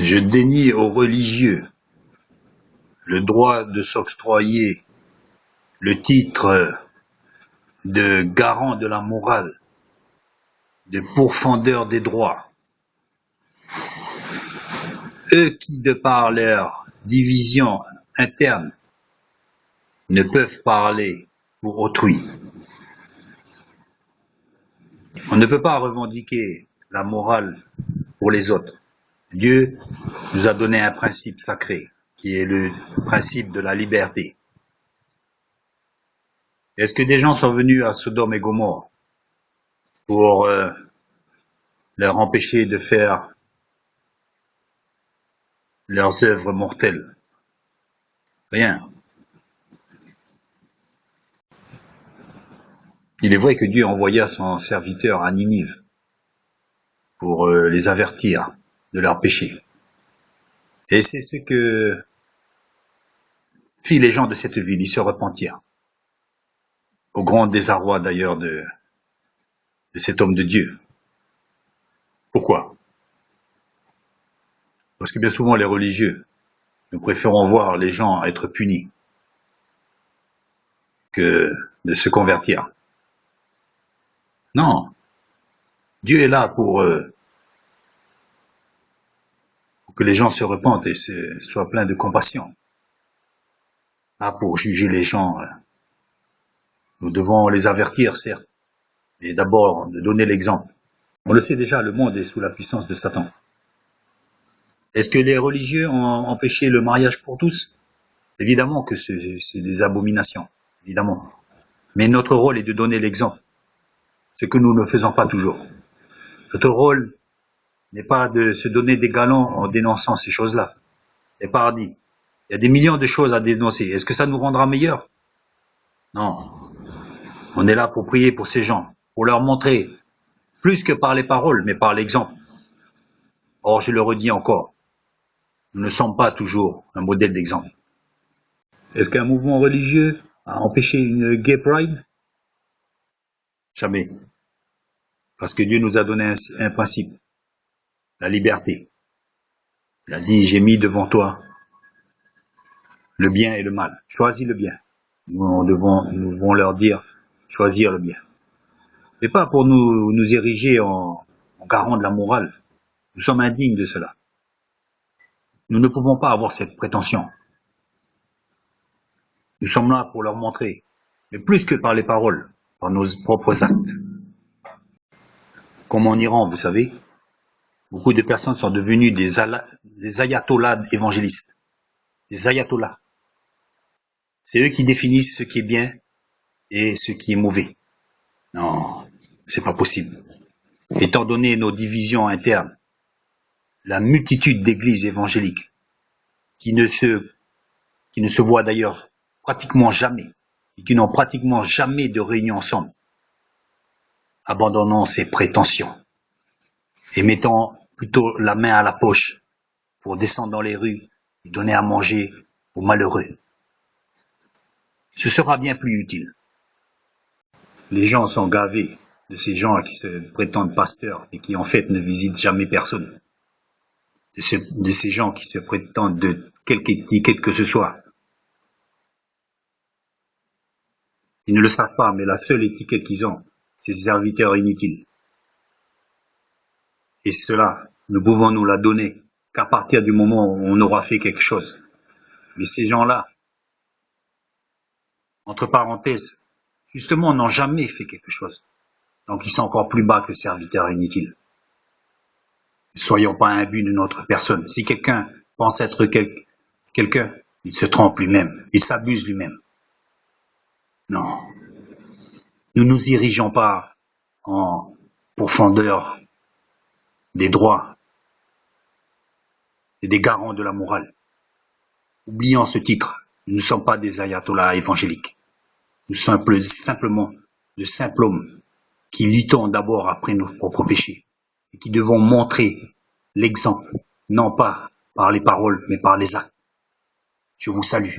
Je dénie aux religieux le droit de s'octroyer le titre de garant de la morale, de pourfendeur des droits. Eux qui, de par leur division interne, ne peuvent parler pour autrui. On ne peut pas revendiquer la morale pour les autres. Dieu nous a donné un principe sacré, qui est le principe de la liberté. Est-ce que des gens sont venus à Sodome et Gomorrhe pour leur empêcher de faire leurs œuvres mortelles? Rien. Il est vrai que Dieu envoya son serviteur à Ninive pour les avertir de leurs péchés. Et c'est ce que firent les gens de cette ville, ils se repentirent. Au grand désarroi d'ailleurs de cet homme de Dieu. Pourquoi? Parce que bien souvent les religieux, nous préférons voir les gens être punis que de se convertir. Non, Dieu est là pour que les gens se repentent et soient pleins de compassion. Pas pour juger les gens. Nous devons les avertir, certes, mais d'abord de donner l'exemple. On le sait déjà, le monde est sous la puissance de Satan. Est-ce que les religieux ont empêché le mariage pour tous? Évidemment que c'est des abominations, évidemment. Mais notre rôle est de donner l'exemple, ce que nous ne faisons pas toujours. Notre rôle n'est pas de se donner des galons en dénonçant ces choses-là. Les paradis. Il y a des millions de choses à dénoncer. Est-ce que ça nous rendra meilleurs? Non. On est là pour prier pour ces gens, pour leur montrer, plus que par les paroles, mais par l'exemple. Or, je le redis encore, nous ne sommes pas toujours un modèle d'exemple. Est-ce qu'un mouvement religieux a empêché une gay pride? Jamais. Parce que Dieu nous a donné un principe, la liberté. Il a dit, j'ai mis devant toi le bien et le mal. Choisis le bien. Nous devons leur dire, choisir le bien. Mais pas pour nous ériger en garant de la morale. Nous sommes indignes de cela. Nous ne pouvons pas avoir cette prétention. Nous sommes là pour leur montrer, mais plus que par les paroles, par nos propres actes. Comme en Iran, vous savez, beaucoup de personnes sont devenues des ayatollahs évangélistes. Des ayatollahs. C'est eux qui définissent ce qui est bien et ce qui est mauvais. Non, c'est pas possible. Étant donné nos divisions internes, la multitude d'églises évangéliques qui ne se voient d'ailleurs pratiquement jamais et qui n'ont pratiquement jamais de réunion ensemble, abandonnons ces prétentions et mettons plutôt la main à la poche pour descendre dans les rues et donner à manger aux malheureux. Ce sera bien plus utile. Les gens sont gavés de ces gens qui se prétendent pasteurs et qui en fait ne visitent jamais personne. De ces gens qui se prétendent de quelque étiquette que ce soit. Ils ne le savent pas, mais la seule étiquette qu'ils ont, c'est serviteurs inutiles. Et cela, ne pouvons nous la donner qu'à partir du moment où on aura fait quelque chose. Mais ces gens-là, entre parenthèses, justement, n'ont jamais fait quelque chose. Donc ils sont encore plus bas que serviteurs inutiles. Ne soyons pas imbus de notre personne. Si quelqu'un pense être quelqu'un, il se trompe lui-même, il s'abuse lui-même. Non. Nous ne nous érigeons pas en pourfendeurs des droits et des garants de la morale. Oublions ce titre. Nous ne sommes pas des ayatollahs évangéliques. Nous sommes simplement de simples hommes qui luttons d'abord après nos propres péchés et qui devons montrer l'exemple, non pas par les paroles, mais par les actes. Je vous salue.